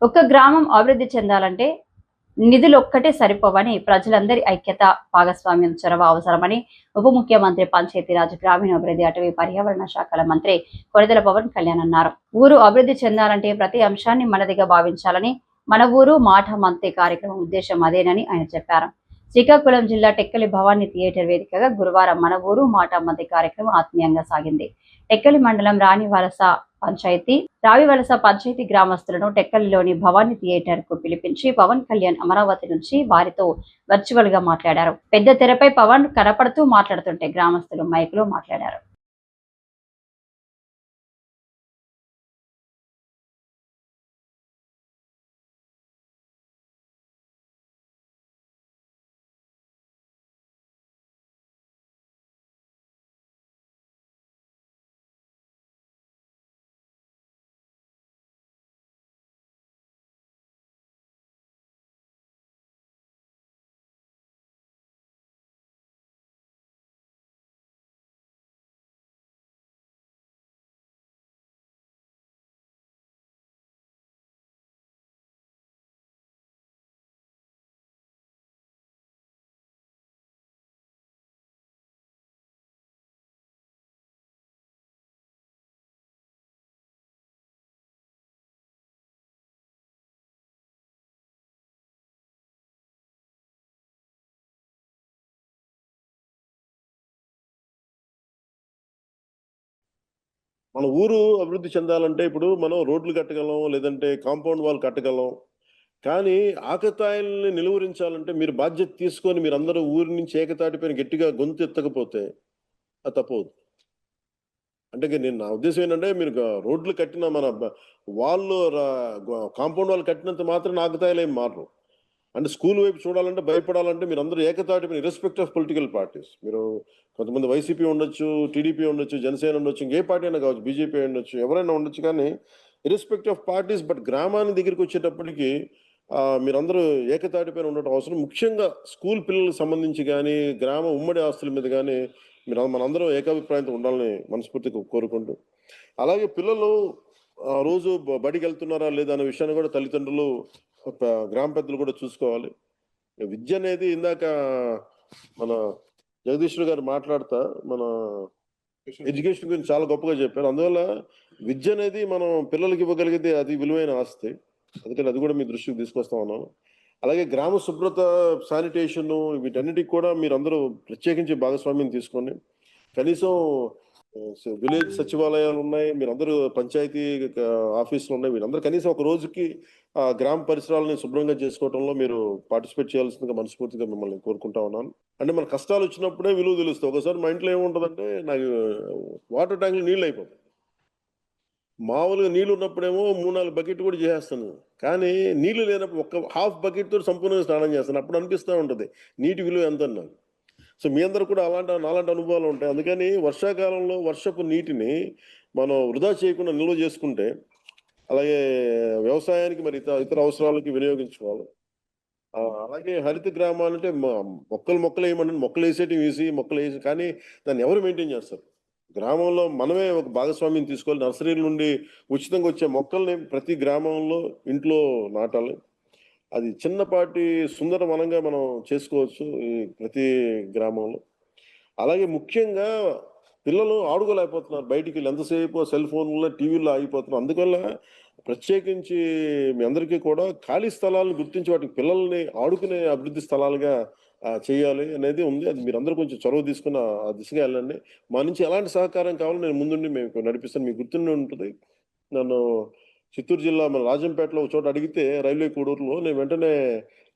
ఒక గ్రామం అభివృద్ధి చెందాలంటే నిధులొక్కటే సరిపోవని ప్రజలందరి ఐక్యత, భాగస్వామ్యం, చొరవ అవసరమని ఉప ముఖ్యమంత్రి, పంచాయతీరాజ్, గ్రామీణాభివృద్ధి, అటవీ, పర్యావరణ శాఖల మంత్రి కొణిదెల పవన్ కళ్యాణ్ అన్నారు. ఊరు అభివృద్ధి చెందాలంటే ప్రతి అంశాన్ని మనదిగా భావించాలని, మన ఊరు మాట మంతే కార్యక్రమం ఉద్దేశం అదేనని ఆయన చెప్పారు. శ్రీకాకుళం జిల్లా టెక్కలి భవానీ థియేటర్ వేదికగా గురువారం మన ఊరు మాట మంతే కార్యక్రమం ఆత్మీయంగా సాగింది. టెక్కలి మండలం రావివలస పంచాయతీ గ్రామస్తులను టెక్కలిలోని భవానీ థియేటర్ కు పిలిపించి పవన్ కళ్యాణ్ అమరావతి నుంచి వారితో వర్చువల్ గా మాట్లాడారు. పెద్ద తెరపై పవన్ కనపడుతూ మాట్లాడుతుంటే గ్రామస్తులు మైకులో మాట్లాడారు. మన ఊరు అభివృద్ధి చెందాలంటే ఇప్పుడు మనం రోడ్లు కట్టగలం, లేదంటే కాంపౌండ్ వాల్ కట్టగలం. కానీ ఆకతాయిల్ని నిలువరించాలంటే మీరు బాధ్యత తీసుకొని మీరందరూ ఊరి నుంచి ఏకతాటిపైన గట్టిగా గొంతు ఎత్తకపోతే అది తప్పవుద్ది. అంటే నేను నా ఉద్దేశ్యం ఏంటంటే మీరు రోడ్లు కట్టిన మన వాళ్ళు కాంపౌండ్ వాల్ కట్టినంత మాత్రం ఆకతాయిలేం మారరు. అంటే స్కూల్ వైపు చూడాలంటే భయపడాలంటే మీరందరూ ఏకతాటిపైన ఇర్రెస్పెక్ట్ ఆఫ్ పొలిటికల్ పార్టీస్. మీరు కొంతమంది వైసీపీ ఉండొచ్చు, టీడీపీ ఉండొచ్చు, జనసేన ఉండొచ్చు, ఇంకే పార్టీ అయినా కావచ్చు, బీజేపీ ఉండొచ్చు, ఎవరైనా ఉండొచ్చు. కానీ ఇర్రెస్పెక్ట్ ఆఫ్ పార్టీస్, బట్ గ్రామానికి దగ్గరికి వచ్చేటప్పటికి మీరందరూ ఏకతాటిపైన ఉండటం అవసరం. ముఖ్యంగా స్కూల్ పిల్లలకు సంబంధించి కానీ, గ్రామ ఉమ్మడి ఆస్తుల మీద కానీ మనందరం ఏకాభిప్రాయంతో ఉండాలని మనస్ఫూర్తిగా కోరుకుంటూ, అలాగే పిల్లలు రోజు బడికి వెళ్తున్నారా లేదా అనే విషయాన్ని కూడా తల్లిదండ్రులు, గ్రామ పెద్దలు కూడా చూసుకోవాలి. విద్య అనేది ఇందాక మన జగదీశ్వర్ గారు మాట్లాడుతా మన ఎడ్యుకేషన్ గురించి చాలా గొప్పగా చెప్పారు. అందువల్ల విద్య అనేది మనం పిల్లలకి ఇవ్వగలిగితే అది విలువైన ఆస్తి. అందుకని అది కూడా మీ దృష్టికి తీసుకొస్తా ఉన్నాను. అలాగే గ్రామ శుభ్రత, శానిటేషన్, వీటన్నిటికి కూడా మీరందరూ ప్రత్యేకించి భాగస్వామ్యం తీసుకోండి. కనీసం విలేజ్ సచివాలయాలు ఉన్నాయి, మీరందరూ పంచాయతీ ఆఫీసులు ఉన్నాయి, వీళ్ళందరూ కనీసం ఒక రోజుకి గ్రామ పరిసరాలని శుభ్రంగా చేసుకోవడంలో మీరు పార్టిసిపేట్ చేయాల్సిందిగా మనస్ఫూర్తిగా మిమ్మల్ని కోరుకుంటా ఉన్నాను. అంటే మన కష్టాలు వచ్చినప్పుడే విలువ తెలుస్తుంది. ఒకసారి మా ఇంట్లో ఏముంటుందంటే, నాకు వాటర్ ట్యాంక్లో నీళ్ళు అయిపోతాయి. మామూలుగా నీళ్ళు ఉన్నప్పుడేమో 3-4 బకెట్ కూడా చేసేస్తాను. కానీ నీళ్లు లేనప్పుడు ఒక్క హాఫ్ బకెట్ తోటి సంపూర్ణంగా స్నానం చేస్తాను. అప్పుడు అనిపిస్తూ ఉంటుంది నీటి విలువ ఎంత నాకు. సో మీ అందరూ కూడా నాలాంటి అనుభవాలు ఉంటాయి. అందుకని వర్షాకాలంలో వర్షపు నీటిని మనం వృధా చేయకుండా నిల్వ చేసుకుంటే, అలాగే వ్యవసాయానికి మరి ఇతర అవసరాలకి వినియోగించుకోవాలి. అలాగే హరిత గ్రామాలంటే మొక్కలు వేయమంటే మొక్కలు వేసేటివి వేసి మొక్కలు వేసి, కానీ దాన్ని ఎవరు మెయింటైన్ చేస్తారు? గ్రామంలో మనమే ఒక భాగస్వామ్యం తీసుకోవాలి. నర్సరీల నుండి ఉచితంగా వచ్చే మొక్కల్ని ప్రతి గ్రామంలో ఇంట్లో నాటాలి. అది చిన్నపాటి సుందర వనంగా మనం చేసుకోవచ్చు ఈ ప్రతి గ్రామంలో. అలాగే ముఖ్యంగా పిల్లలు ఆడుకోలేకపోతున్నారు. బయటికి వెళ్ళి ఎంతసేపు సెల్ ఫోన్లో, టీవీల్లో ఆగిపోతున్నారు. అందువల్ల ప్రత్యేకించి మీ అందరికీ కూడా ఖాళీ స్థలాలను గుర్తించి వాటికి పిల్లల్ని ఆడుకునే అభివృద్ధి స్థలాలుగా చేయాలి అనేది ఉంది. అది మీరందరూ కొంచెం చొరవ తీసుకుని ఆ దిశగా వెళ్ళండి. మా నుంచి ఎలాంటి సహకారం కావాలో నేను ముందుండి మీకు నడిపిస్తాను. మీకు గుర్తుండి ఉంటుంది. నన్ను చిత్తూరు జిల్లా మన రాజంపేటలో ఒక చోట అడిగితే, రైల్వే కోడూరులో, నేను వెంటనే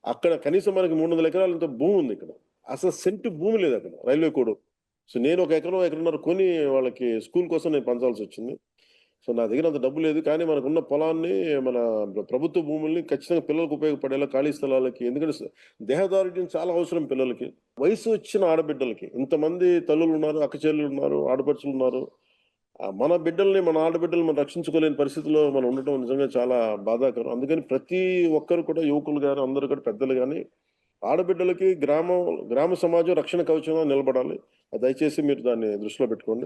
అక్కడ కనీసం మనకి 300 ఎకరాలంత భూమి ఉంది ఇక్కడ. అసలు సెంటు భూమి లేదు అక్కడ రైల్వే కోడూరు. సో నేను ఒక ఎకరం, ఎకరన్నర కొని వాళ్ళకి స్కూల్ కోసం నేను పంచాల్సి వచ్చింది. సో నా దగ్గర అంత డబ్బు లేదు. కానీ మనకున్న పొలాన్ని, మన ప్రభుత్వ భూముల్ని ఖచ్చితంగా పిల్లలకు ఉపయోగపడేలా ఖాళీ స్థలాలకి, ఎందుకంటే దేహదారుఢ్యం చాలా అవసరం పిల్లలకి. వయసు వచ్చిన ఆడబిడ్డలకి ఇంతమంది తల్లులు ఉన్నారు, అక్క చెల్లెలు ఉన్నారు, ఆడపడుచులు ఉన్నారు. మన బిడ్డల్ని, మన ఆడబిడ్డల్ని మనం రక్షించుకోలేని పరిస్థితిలో మనం ఉండటం నిజంగా చాలా బాధాకరం. అందుకని ప్రతి ఒక్కరు కూడా, యువకులు గాని, అందరూ కూడా, పెద్దలు గాని, ఆడబిడ్డలకి గ్రామ సమాజం రక్షణ కవచంగా నిలబడాలి. దయచేసి మీరు దాన్ని దృష్టిలో పెట్టుకోండి.